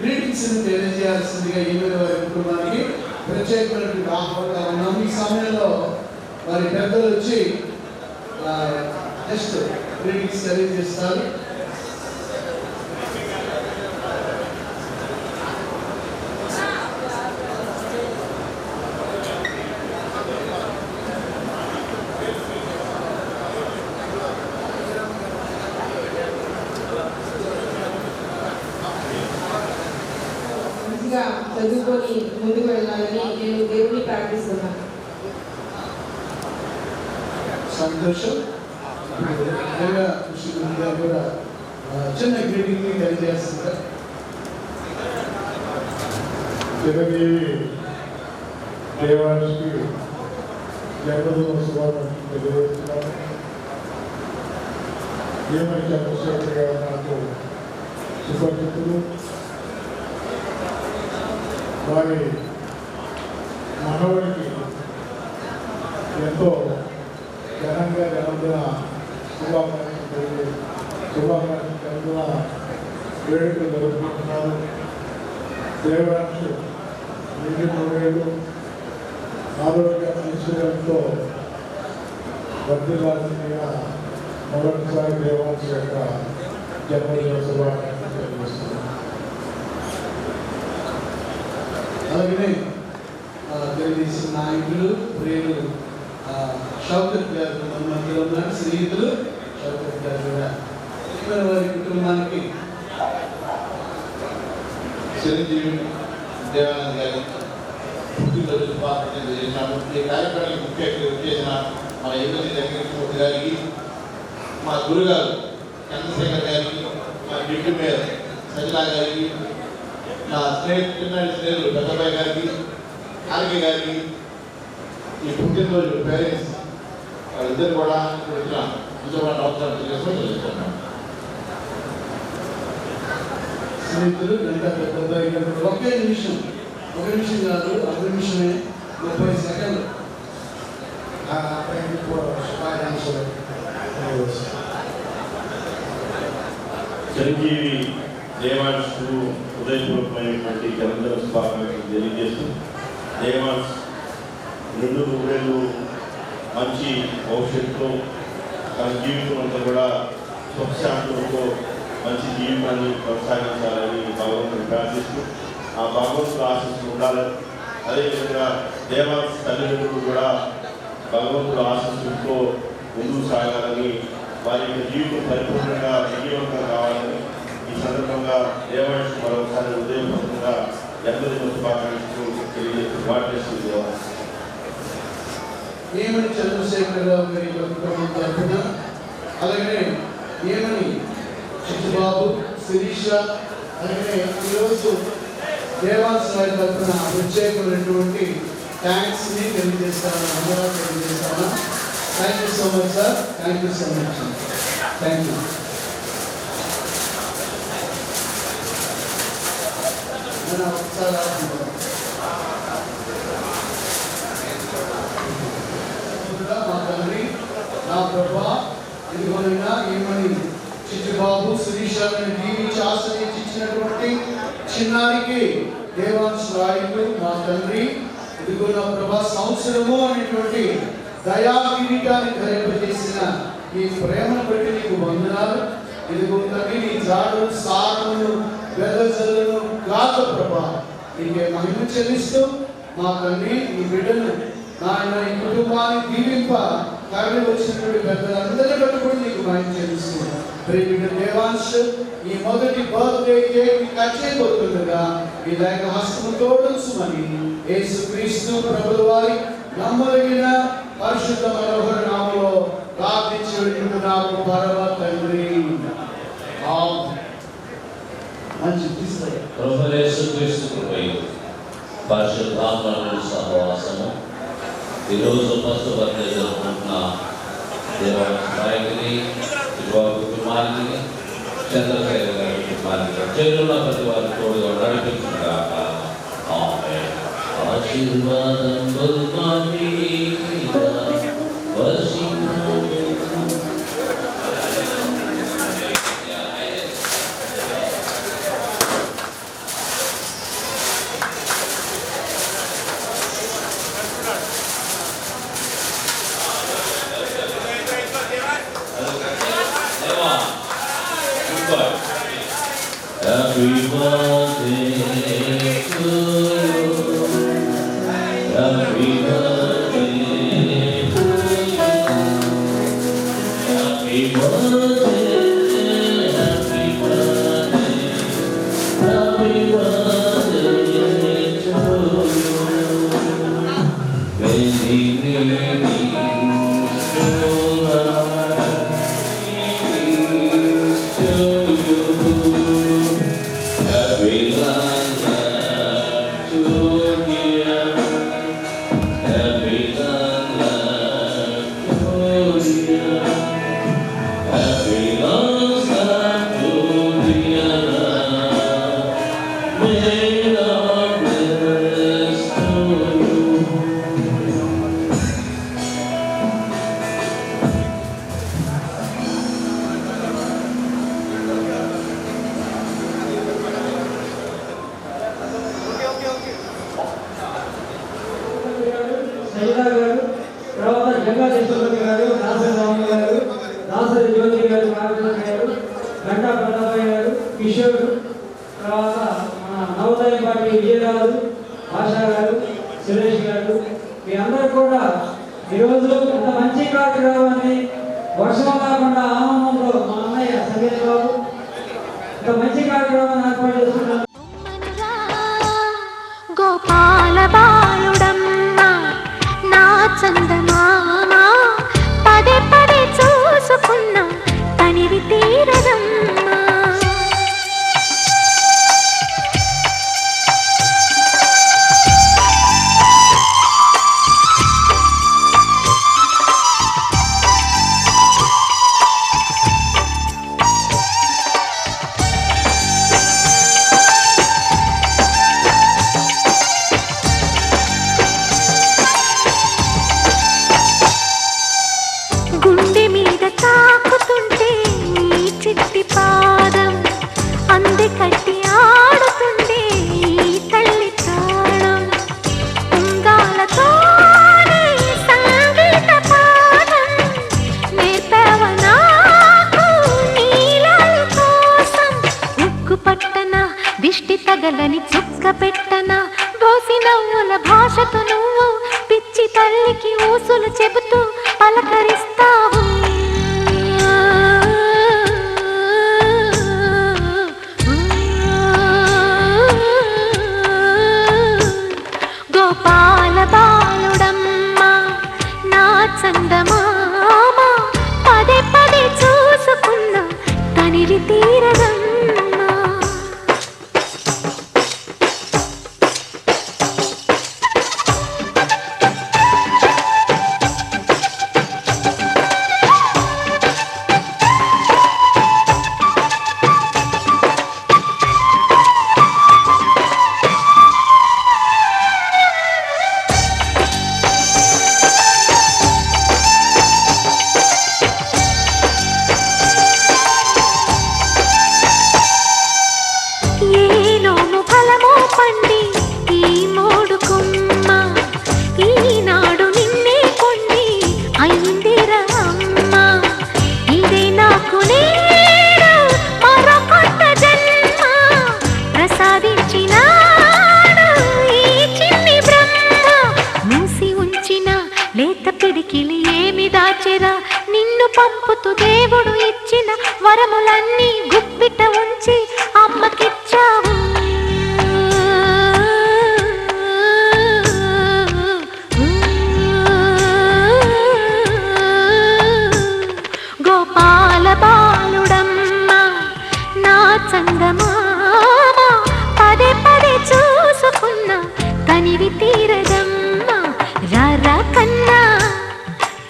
గ్రీటింగ్స్ తెలియజేయాల్సిందిగా ఈమెయిల్ వారి కుటుంబానికి ప్రత్యేకమైనటువంటి ఆహ్వానంగా ఉన్నాము. ఈ సమయంలో వారి పెద్దలు వచ్చి జస్ట్ గ్రీటింగ్స్ తెలియజేస్తారు. చదువుకొని ముందుకు వెళ్ళాలని నేను దేవుని ప్రార్థిస్తున్నాను. సంతోషం. నిజంగా కృష్ణ గారు కూడా చిన్న గ్రీటింగ్ని తెలియజేస్తున్నారు. చిరంజీవి దేవానికి జన్మదిన శుభాకాంక్షలు తెలియజేస్తున్నాను. ఏమని చంద్రశేఖర్ గారు నాకు సుపరిచితులు. వారి మనవడికి ఎంతో ఘనంగా జన్మదిన శుభాకాంక్షలు జన్మదిన వేడుకలు జరుపుకుంటున్నారు. దేవాంశ నిండి 3 ఏళ్ళు ఆరోగ్య ఐశ్వర్యంతో వర్ధిల్లాల్సిందిగా మొదటిసారి దేవాంశ యొక్క జన్మదిన శుభాకాంక్షలు తెలియజేస్తున్నాను. అలాగే తెలుగుదేశం నాయకులు ప్రియులు షౌకత్ గారు మన మధ్యలో ఉన్నారు. స్నేహితులు షౌకత్ గారు కూడా వారి కుటుంబానికి చిరంజీవి దేవానంద్ గారి పుట్టినరోజు శుభాకాంక్షలు చేసినాము. ఈ కార్యక్రమానికి ముఖ్య అతిథి చేసిన మన ఎమ్మెల్యే జగన్మూర్తి గారికి, మా గురుగారు చంద్రశేఖర్ గారికి, మా డిప్యూటీ మేయర్ సజిలా గారికి, నా చిన్నారి స్నేహితులు పెద్దబాయి గారికి, ఆర్కే గారికి, ఈ పుట్టినరోజు పేరెంట్స్ వాళ్ళిద్దరు కూడా వచ్చిన నిజమైన అవసరం తెలుసుకున్నాం. స్నేహితులు గంట పెద్దబాయి గారు ఒకే నిమిషం, 1 నిమిషం కాదు 1 నిమిషమే 30 సెకండ్లు శుభాకాంక్షలు చిరంజీవి దేవాంశకు హృదయపూర్వకమైనటువంటి జన్మదిన శుభాకాంక్షలు తెలియజేస్తూ దేవాంశ్ 2 రూపాయలు మంచి భవిష్యత్తులో తన జీవితం అంతా కూడా సుఖశాంతులతో మంచి జీవితాన్ని కొనసాగించాలని భగవంతుని ప్రార్థిస్తూ ఆ భగవంతుడు ఆశీస్సులు ఉండాలి. అదేవిధంగా దేవాంశ్ తల్లిదండ్రులు కూడా భగవంతుడు ఆశీస్సులతో ముందుకు సాగాలని, వారి యొక్క జీవితం పరిపూర్ణంగా విజయవంతం కావాలని ఈ సందర్భంగా దేవాంశ్ మరొకసారి హృదయపూర్వకంగా జన్మదిన శుభాకాంక్షలు తెలియజేస్తూ మాట్లాడుతుంది. దేవాంశ్ ఏమని చంద్రశేఖరరావు గారి కుటుంబం తరఫున, అలాగే ఏమని చిట్టుబాబు, శిరీష, అలాగే ఈరోజు దేవాంశ్ గారి తరఫున ప్రత్యేకమైనటువంటి థ్యాంక్స్ని తెలియజేస్తాను. అందరూ తెలియజేస్తాను. Thank you so much sir. Thank you so much. Thank you. ఒకసారి మా తండ్రి, నా ప్రభా, ఇదిగోనైనా ఏమని చిట్టుబాబు, శిరీషాన్ని దీవించి ఆశ్రయించినటువంటి చిన్నారికి దేవాంశ్ రాయుడు మా తండ్రి, ఇదిగో నా ప్రభా సంవత్సరము అనేటువంటి దయా కిరీటాన్ని ధరింపజేసిన ఈ ప్రేమను బట్టి నీకు వందనాలు. ఇదిగో తండ్రి నీ జాడు సారమును వెదజలను గాక ప్రభా నీకే మహిమ చెల్లిస్తూ మా తండ్రి ఈ బిడ్డను నాయన ఈ కుటుంబాన్ని దీవింప కరలి వచ్చినటువంటి పెద్దలందరి బట్టి కూడా నీకు మహిమ చెల్లిస్తూ ప్రేమిక దేవాంశ్ ఈ మొదటి బర్త్డే కేక్ కట్ చేయబోతుండగా ఈ దైవ హస్తము తోడుమని యేసుక్రీస్తు ప్రభువు వారి నమ్మదగిన పరిశుద్ధ మనోహర నామములో ప్రార్థించి వేడుకుంటున్నాము పరమ తండ్రి. ఆమేన్. మంచి తీసుకోండి. ప్రభువైన యేసుక్రీస్తు కృపయు పరిశుద్ధాత్మల సహవాసము ఈరోజు ఫస్ట్ బర్త్డే జరుపుకుంటున్న దేవాంశ్ నాయకుని, బాబు కుమారుని, చంద్రశేఖర్ గారి కుమారుని చేరున్న ప్రతి వారి తోడుగా నడిపించుగాక. ఆమేన్. ఆశీర్వాదం బహుమాని Happy birthday to you. Happy birthday to you. Happy birthday, happy birthday, happy birthday to you. Many, many, Saida గారు, తర్వాత గంగా దేశపతి గారు, దాసరి రాము గారు, దాసరి జ్యోతి గారు, నాగరాజు గారు, గంటా ప్రతాపయ్య గారు, కిషోర్, తర్వాత మన నవోదయ పార్టీ విజయరాజు, ఆశా గారు, సురేష్ గారు, మీ అందరూ కూడా ఈరోజు ఇంత మంచి కార్యక్రమాన్ని వర్షం కాకుండా ఆనందంలో మా అన్నయ్య సంగీత బాబు ఇంత మంచి కార్యక్రమాన్ని ఏర్పాటు చేసుకున్నారు. గోపాల బాలుడమ్మ నా చందమామ పదే పదే చూసుకున్న తనివి తీరదమ్మ. గుండె మీద తాకుతుంటే నీ చిట్టి పాదం అంది కట్టి ఆడుతుండే ఈ తల్లి తాళం ఉంగాలతోనే సంగీత పాఠం నేర్పవ నాకు నీలాల కోసం. ఉక్కు పట్టన దిష్టి తగలని చుక్క పెట్టన దోసి నవ్వుల భాషతో నువ్వు పిచ్చి తల్లికి ఊసులు చెబుతూ పలకరిస్తావు. గోపాల బాలుడమ్మ నా చందమామ పదే పదే చూసుకున్న తనివి తీరదమ్మ. లేత పిడికిలి ఏమి దాచెరా నిన్ను పంపుతూ దేవుడు ఇచ్చిన వరములన్నీ గుప్పిట ఉంచి అమ్మకిచ్చావు. గోపాల బాలుడమ్మ నా చందమామ పదే పదే చూసుకున్న తనివి తీరదమ్మ. రారా కన్నా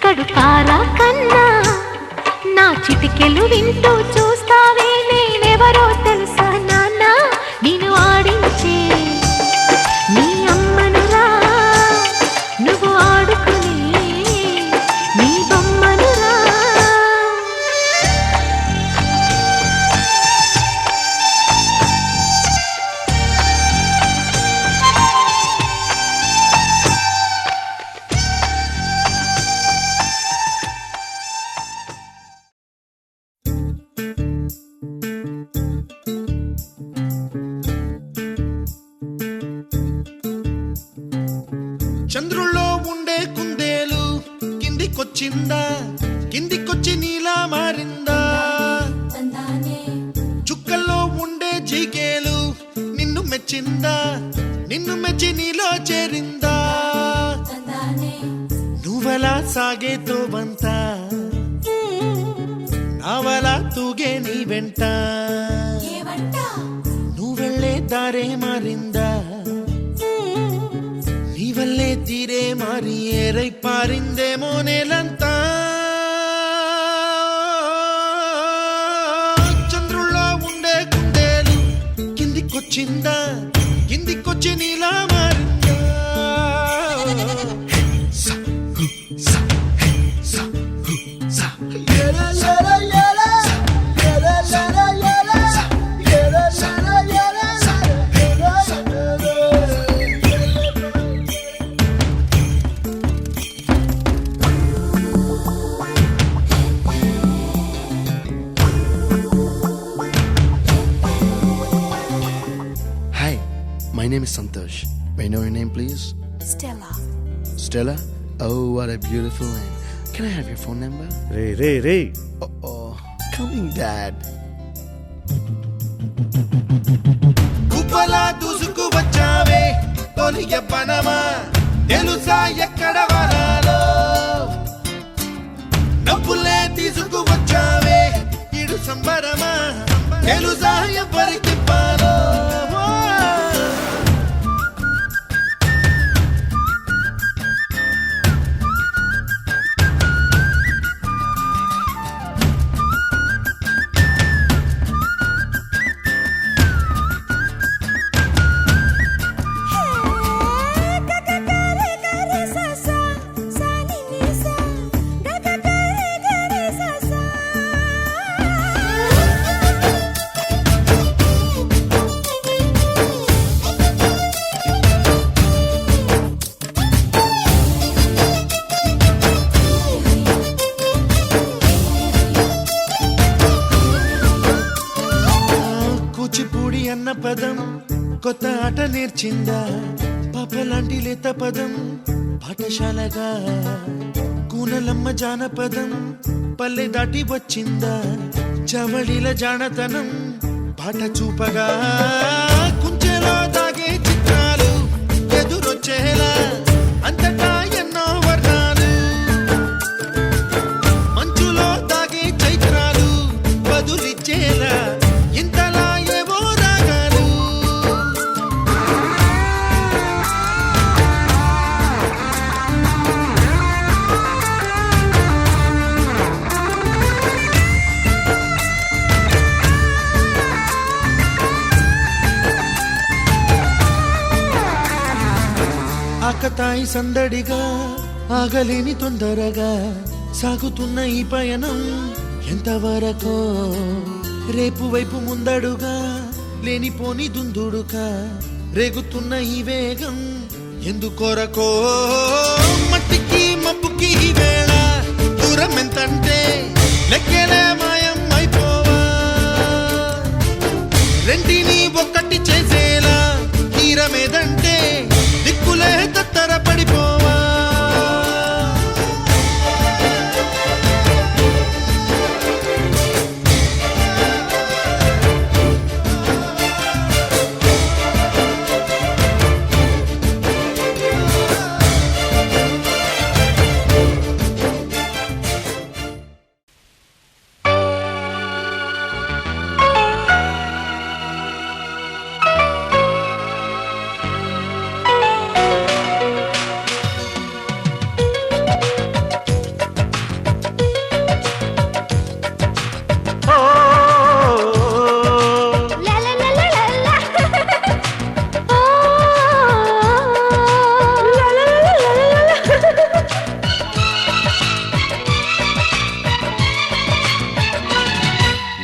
కడుపారా కన్నా నా చిటికెలు వింటూ చూస్తావే నేనెవరో తెలుసా నాన్న నేను ఆడించే నీ అమ్మనురా నువ్వు ఆడుకునే నీ బొమ్మనురా. చంద్రుల్లో ఉండే కుందేలు కిందికొచ్చిందా, కిందికొచ్చి నీలా మారిందా? చుక్కల్లో ఉండే జీకేలు నిన్ను మెచ్చిందా, నిన్ను మెచ్చి నీలో చేరిందా? నువ్వలా సాగే తోవంత నావలా తూగే నీ వెంట, నువ్వెళ్ళే దారే మారిందా నీ వల్లే తీరే మారి ఏరై పారిందేమో నేలంతా చంద్రుల్లో ఉండే కుందేలు కిందికొచ్చిందా కిందికొచ్చి నీలా మారిందా My name is Santosh. May I know your name, please? Stella. Stella? Oh, what a beautiful name. Can I have your phone number? Ray. Oh, coming, Dad. కుప్పలా దూసుకు వచ్చావే తొలి యవ్వనమా తెలుసా ఎక్కడ వనాలో నవ్వులే తీసుకు వచ్చావే ఇడు సంబరమా తెలుసా ఎవరికి పాలో కూచిపూడి అన్న పదం కొత్త ఆట నేర్చిందా పాపలాంటి లేత పదం పాఠశాలగా కూనలమ్మ జానపదం పల్లె దాటి వచ్చిందా చవళిల జానతనం పాట చూపగా కుంచెలో దాగే చిత్రాలు ఎదురొచ్చేలా అంతటా ఎన్నో వర్ణాలు మంచులో దాగే చైత్రాలు బదులిచ్చేలా ఇంతలా ఏవో రాగాలు ఆకతాయి సందడిగా ఆగలేని తొందరగా సాగుతున్న ఈ పయనం ఎంతవరకో రేపు వైపు ముందడుగా లేనిపోని దుందుడుగా రేగుతున్న ఈ వేగం ఎందుకొరకో మట్టికి మబ్బుకి ఈ వేళ దూరం ఎంతంటే లెక్కలే మాయం అయిపోవా రెంటిని ఒక్కటి చేసేలా తీరమేదంటే దిక్కులే తత్తర పడిపోవా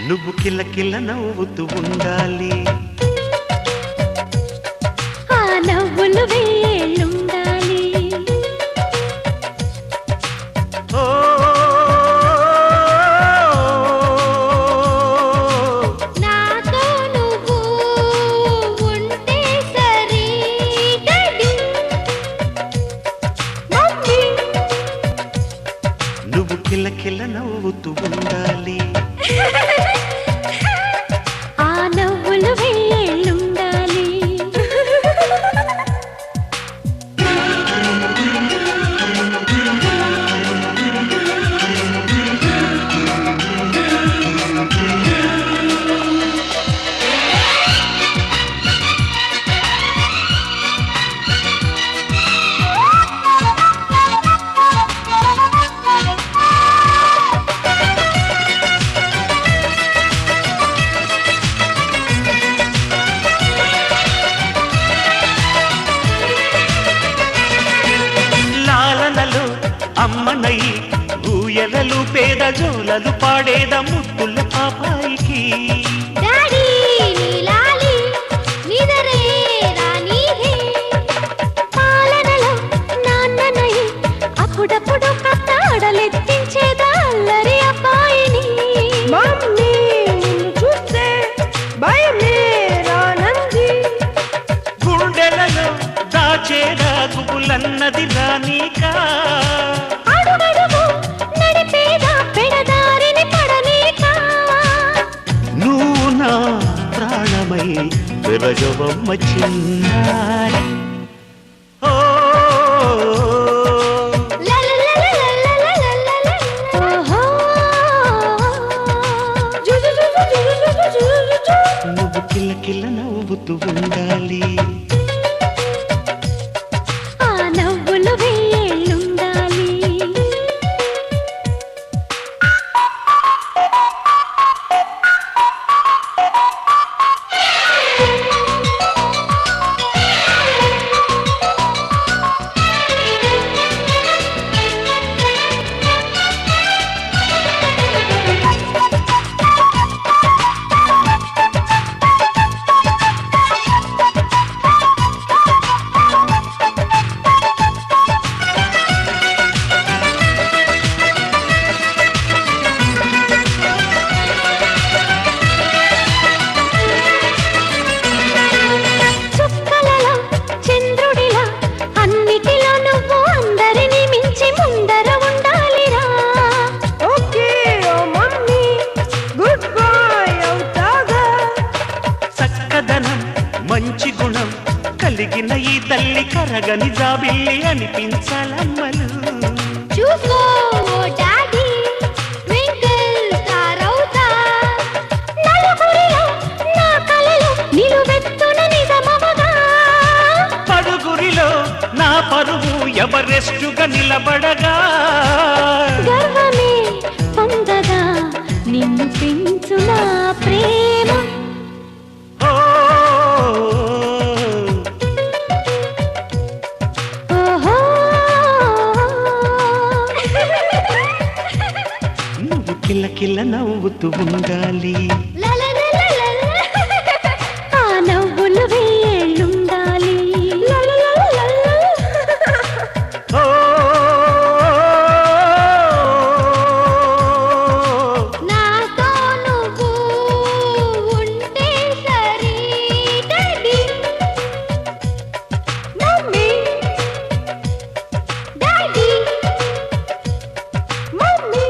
నువ్వు కిల్ల కిల్ల నవ్వుతూ ఉండాలి ఆ నవ్వులు వేళ్ళుండాలి ఓ నాతో నువ్వు ఉంటే సరి డాడీ మమ్మీ నువ్వు కిల్ల కిల్ల నవ్వుతూ ఉండాలి ఆ నవ్వులు అమ్మనై ఊయలలు పేద జోలలు పాడేద ముద్దుల పాపాయికి డాడీ నీలాలి నిదరే రానిదే పాలనలో నాన్ననై అప్పుడప్పుడు కత్తాడలెత్తించేదా అల్లరి అబ్బాయిని మమ్మీ నిన్ను చూస్తే భయమే రానంది గుండెలలో దాచేదా గుబులన్నది రానీకా అడుగడుగు నడిపేదా పెడదారిని పడనీకా నువ్వు నా ప్రాణమై విరజవమ్మ చిన్నారి ఓ ఓహో నువ్వు కిల్ల కిల్ల నవ్వుతూ ఉండాలి ఆ నవ్వులు వేళ్ళుండాలి చుక్కలలో చంద్రుడిలా అన్నిటిలో నువ్వు అందరిని మించి ముందర ఉండాలిరా ఓకే ఓ మమ్మీ గుడ్ బాయ్ అవుతాగా చక్కదనం మంచి గుణం కలిగిన ఈ తల్లి కరగని జాబిల్లి అనిపించాలమ్మలు చూసుకో ఓ డాడీ ట్వింకిల్ స్టార్ అవుతా నలుగురిలో నా కలలు నిలువెత్తున నిజమవగా పరుగురిలో నా పరువు ఎవరెస్టుగా నిలబడగా గర్వమే పొందగా నిన్ను పెంచు నా ప్రేమ ఓ ఓహో నువ్వు కిల్ల కిల్ల నవ్వుతూ ఉండాలి లలలలలల. ఆ నవ్వులు వేళ్ళుండాలి లలలలలల. ఓ నాతో నువ్వు ఉంటే సరి డాడీ మమ్మీ డాడీ మమ్మీ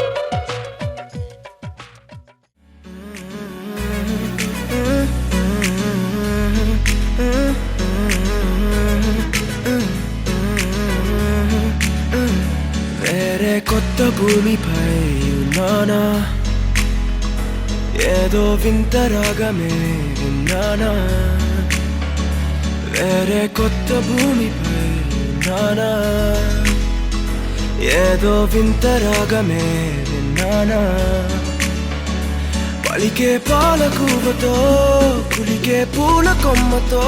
వేరే కొత్త భూమిపై ఉన్నానా ఏదో వింత రాగమే విన్నానా వేరే కొత్త భూమిపై ఉన్నానా ఏదో వింత రాగమే విన్నానా పలికే పాలకూవతో కులికే పూల కొమ్మతో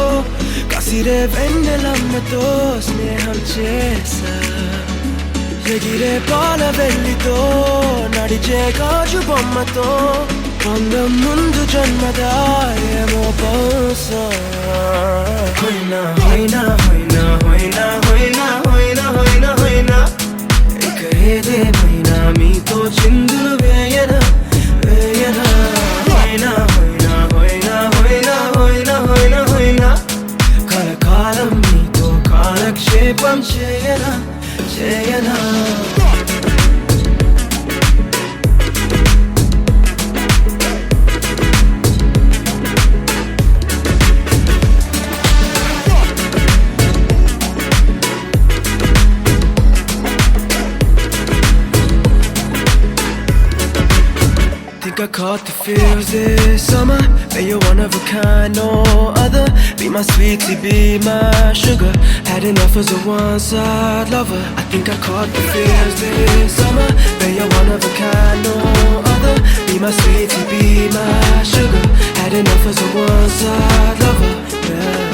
కసిరే వెన్నెలమ్మతో స్నేహం చేసా ఎగిరే పాల వెల్లితో నడిచే గాజు బొమ్మతో అందం ముందు జన్మదా ఏమో బహుశా హోయినా హోయినా హోయినా హోయినా హోయినా హోయినా హోయినా హోయినా ఇక ఏదేమైనా మీతో చిందులు వేయనా వేయనా హోయినా హోయినా హోయినా హోయినా హోయినా హోయినా హోయినా కలకాలం మీతో కాలక్షేపం చేయనా చేయనా Think I caught the feels this summer. Bet you're one of a kind, no other. Be my sweetie, be my sugar. Had enough as a one-side lover. I think I caught the feels this summer. Bet you're one of a kind, no other. Be my sweetie, be my sugar. Had enough as a one-side lover. Yeah.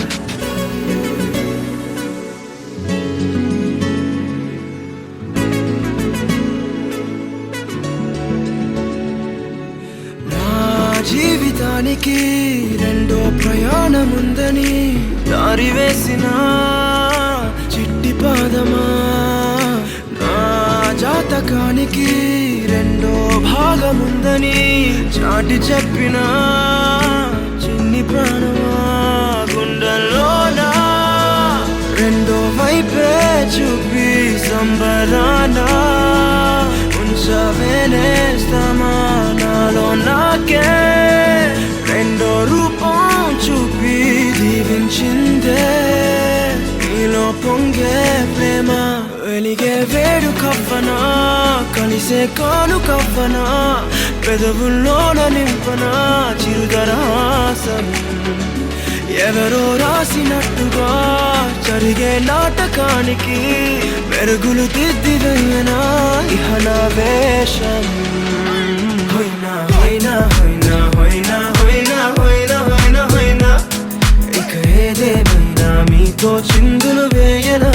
జాతకానికి రెండో ప్రయాణముందని దారి వేసిన చిట్టి పాదమా, నా జాతకానికి రెండో భాగముందని చాటి చెప్పిన చిన్ని ప్రాణమా, గుండెల్లోనా రెండో వైపే చూపి సంబరాన ఉంచవేనేస్తామా, నాలో నాకే రెండో రూపం చూపి దీవించిందే నీలో పొంగే ప్రేమ. వెలిగే వేడు కవ్వనా, కలిసే కాను కవ్వనా, పెదవుల్లోన నింపనా చిరుదరాసం. ఎవరో రాసినట్టుగా జరిగే నాటకానికి మెరుగులు దిద్దివేయనా ఇహ నా వేషం. హొయినా హొయినా హొయినా హొయినా హొయినా హొయినా హొయినా హొయినా, ఇక ఏదేమైనా మీతో చిందులు వేయనా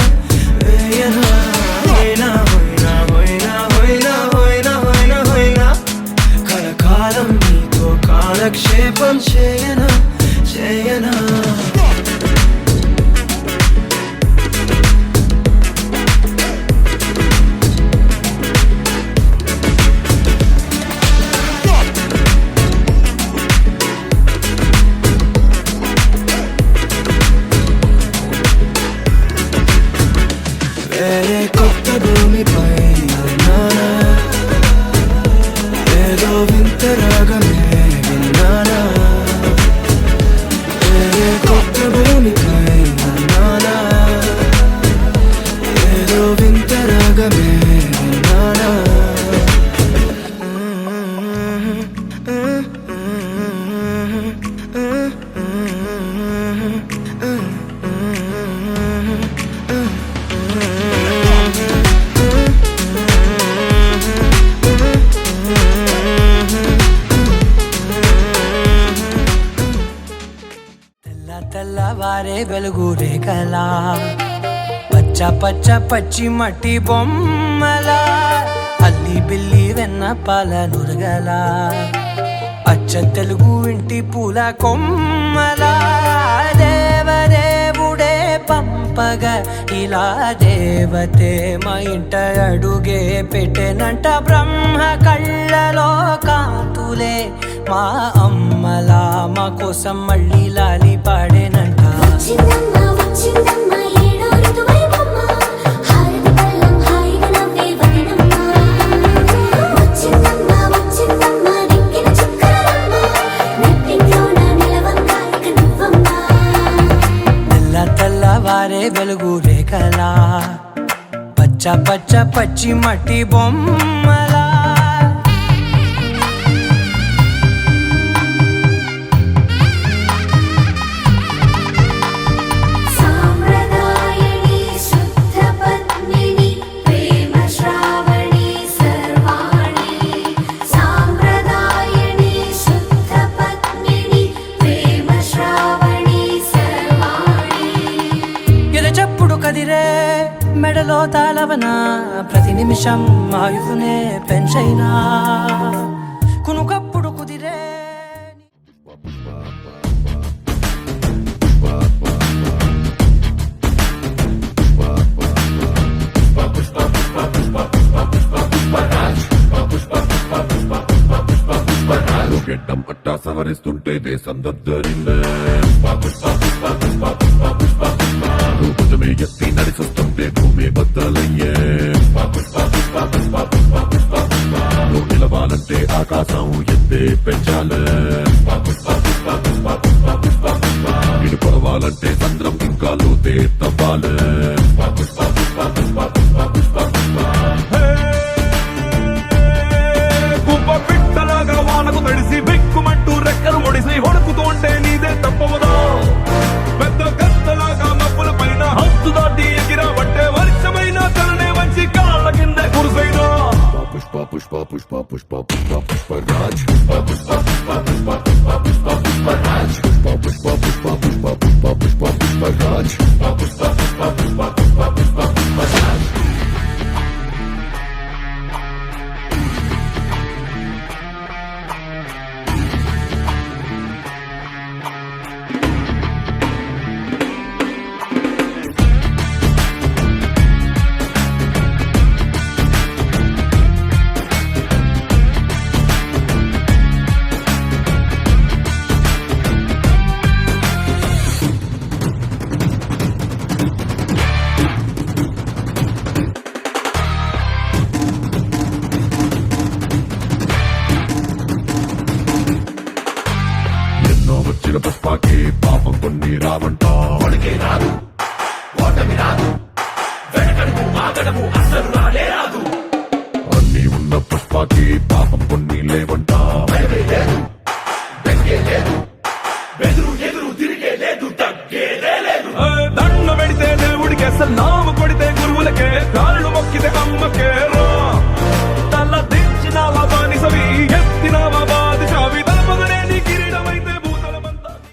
వేయనా. హొయినా హొయినా హొయినా హొయినా హొయినా హొయినా హొయినా, కలకాలం మీతో కాలక్షేపం చేయనా చేయనా. వేరే కొత్త భూమిపై నానా ఏదో వింత రాగమే విన్నానా, వేరే కొత్త భూమిపై నానా ఏదో వింత రాగమే విన్నానా. తెల్లవారే వెలుగు రేఖలా, పచ్చ పచ్చ పచ్చి మట్టి బొమ్మలా, అల్లి బిల్లి వెన్న పాల నురగలా, అచ్చ తెలుగు ఇంటి పూల కొమ్మలా, దేవదేవుడే పంపగా ఇలా దేవతే మా ఇంట అడుగే పెట్టెనంట. బ్రహ్మ కళ్ళలో కాంతులే మా అమ్మలా మా కోసం మళ్ళీ లాలి పాడేనంట. తెల్లవారే వెలుగు రేఖలా, పచ్చ పచ్చ పచ్చి మట్టి బొమ్మలా. కదిరే మెడలో తాళవన ప్రతి నిమిషం ఆయువునే పెంచైనా కునుకప్పుడు కుదిరే. గెడ్డం పట్టా సవరిస్తుంటే దేశం దద్దరిల్లే, భుజమే ఎత్తి నడిచొస్తుంటే భూమి బద్దలయ్యే. నువ్వు నిలవాలంటే ఆకాశం ఎత్తే పెంచాలే, ఇటు పొడవాలంటే చంద్రం ఇంకా లోతే తవ్వాలే. కుప్ప పిట్టలాగా వానకు తడిసి బిక్కుమంటూ రెక్కలు ముడిసి వణుకుతుంటే నీదే తప్పవదా. పెద్ద గద్దలాగా మబ్బుల పైన హద్దు దాటి ఎగిరావంటే వర్షమైన తలనే వంచి కాళ్ళ కింద కురుసైనా. పుష్ప పుష్ప పుష్ప పుష్ప పుష్ప పుష్పరాజ్, పుష్ప పుష్ప పుష్ప పుష్ప పుష్ప పుష్పరాజ్, పుష్ప పుష్ప పుష్ప పుష్ప పుష్ప పుష్ప పుష్పరాజ్, పుష్ప పుష్ప పుష్ప పుష్ప పుష్ప పుష్పరాజ్. ఉన్న పుష్పకి పాపం కొన్ని లేవంట. బెదురు